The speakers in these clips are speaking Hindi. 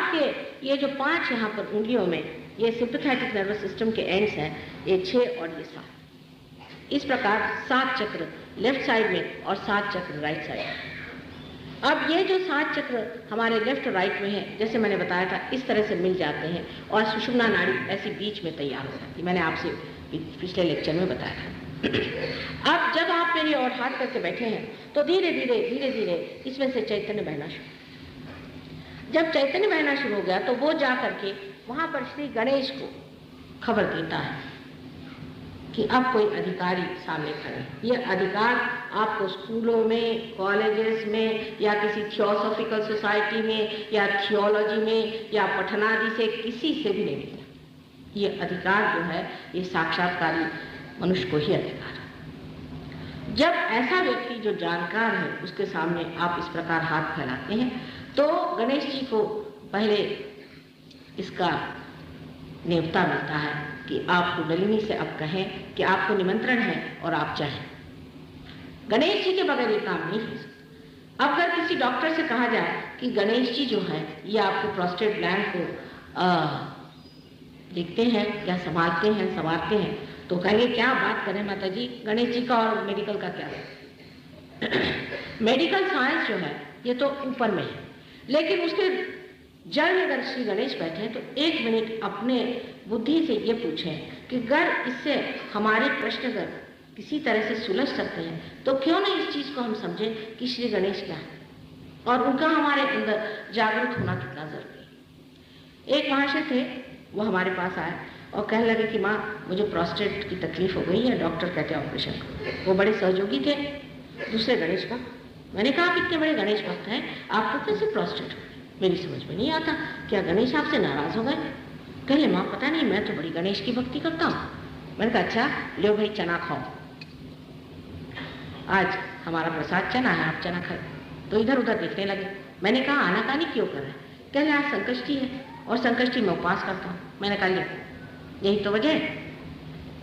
आपके ये जो 5 यहाँ पर उंगलियों में ये सिंपैथेटिक नर्वस सिस्टम के एंड्स हैं, ये 6 और ये 7, इस प्रकार 7 चक्र लेफ्ट साइड में और 7 चक्र राइट साइड। अब ये जो 7 चक्र हमारे लेफ्ट और राइट में है, जैसे मैंने बताया था, इस तरह से मिल जाते हैं और सुषुम्ना नाड़ी ऐसी बीच में तैयार हो जाती है। मैंने आपसे पिछले लेक्चर में बताया था। अब जब आप मेरी ओर हाथ करके बैठे हैं तो धीरे धीरे इसमें से चैतन्य बहना शुरू। जब चैतन्य बहना शुरू हो गया तो वो जा करके वहां पर श्री गणेश को खबर देता है कि अब कोई अधिकारी सामने खड़े। ये अधिकार आपको स्कूलों में, कॉलेजेस में या किसी थियोसॉफिकल सोसाइटी में या थियोलॉजी में या पठनादि से किसी से भी नहीं मिलता। ये अधिकार जो है ये साक्षात्कारी मनुष्य को ही अधिकार है। जब ऐसा व्यक्ति जो जानकार है उसके सामने आप इस प्रकार हाथ फैलाते हैं तो गणेश जी को पहले इसका न्योता मिलता है कि आप कुंडलिनी से अब कहें कि आपको निमंत्रण है और आप चाहें। गणेश जी के बगैर ये काम नहीं हो सकता। अब अगर किसी डॉक्टर से कहा जाए कि गणेश जी जो है ये आपको प्रोस्टेट ग्लैंड को देखते हैं या संवारते हैं, तो कहेंगे क्या बात करें माता जी, गणेश जी का और मेडिकल का क्या है। मेडिकल साइंस जो है ये तो ऊपर में है, लेकिन उसके जड़ में अगर श्री गणेश बैठे हैं तो 1 मिनट अपने बुद्धि से ये पूछें कि अगर इससे हमारे प्रश्न अगर किसी तरह से सुलझ सकते हैं तो क्यों नहीं इस चीज़ को हम समझें कि श्री गणेश क्या है और उनका हमारे अंदर जागृत होना कितना जरूरी है। एक महाशय थे, वो हमारे पास आए और कहने लगे कि माँ मुझे प्रोस्टेट की तकलीफ हो गई है, डॉक्टर कहते हैं ऑपरेशन करो। वो बड़े सहयोगी थे दूसरे गणेश का। मैंने कहा आप इतने बड़े गणेश भक्त हैं, आपको कैसे प्रोस्टेट हो? मेरी समझ में नहीं आता, क्या गणेश आपसे नाराज हो गए? कहले माँ पता नहीं, मैं तो बड़ी गणेश की भक्ति करता हूँ। मैंने कहा अच्छा लो भाई चना खाओ, आज हमारा प्रसाद चना है, आप चना खाए। तो इधर उधर देखने लगे। मैंने कहा आनाकानी क्यों कर रहे हैं? कहले आज संकष्टी है और संकष्टी में उपवास करता हूँ। मैंने कहा यही तो वजह है,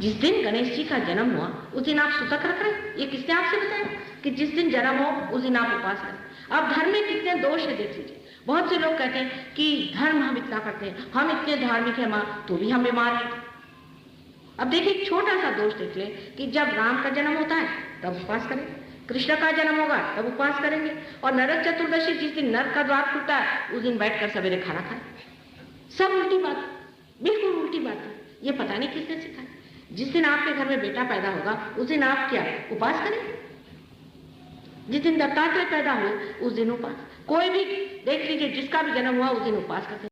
जिस दिन गणेश जी का जन्म हुआ उस दिन आप सुतक रख रहे। ये किसने आपसे बताया कि जिस दिन जन्म हो उस दिन आप उपवास करें? अब धर्म में कितने दोष है देख लीजिए। बहुत से लोग कहते हैं कि धर्म हम इतना करते हैं, हम इतने धार्मिक हैं माँ, तो भी हम बीमार हैं। अब देखिए एक छोटा सा दोष देख ले कि जब राम का जन्म होता है तब उपवास करें, कृष्ण का जन्म होगा तब उपवास करेंगे, और नरक चतुर्दशी जिस दिन नरक का द्वार खुलता है उस दिन बैठकर सवेरे खाना खाएं। सब उल्टी बात, बिल्कुल उल्टी बात है। ये पता नहीं किसने सिखाया। जिस दिन आपके घर में बेटा पैदा होगा उस दिन आप क्या उपवास करें? जिस दिन दत्तात्रेय पैदा हुए उस दिन उपवास। कोई भी देख लीजिए जिसका भी जन्म हुआ उस दिन उपवास करते।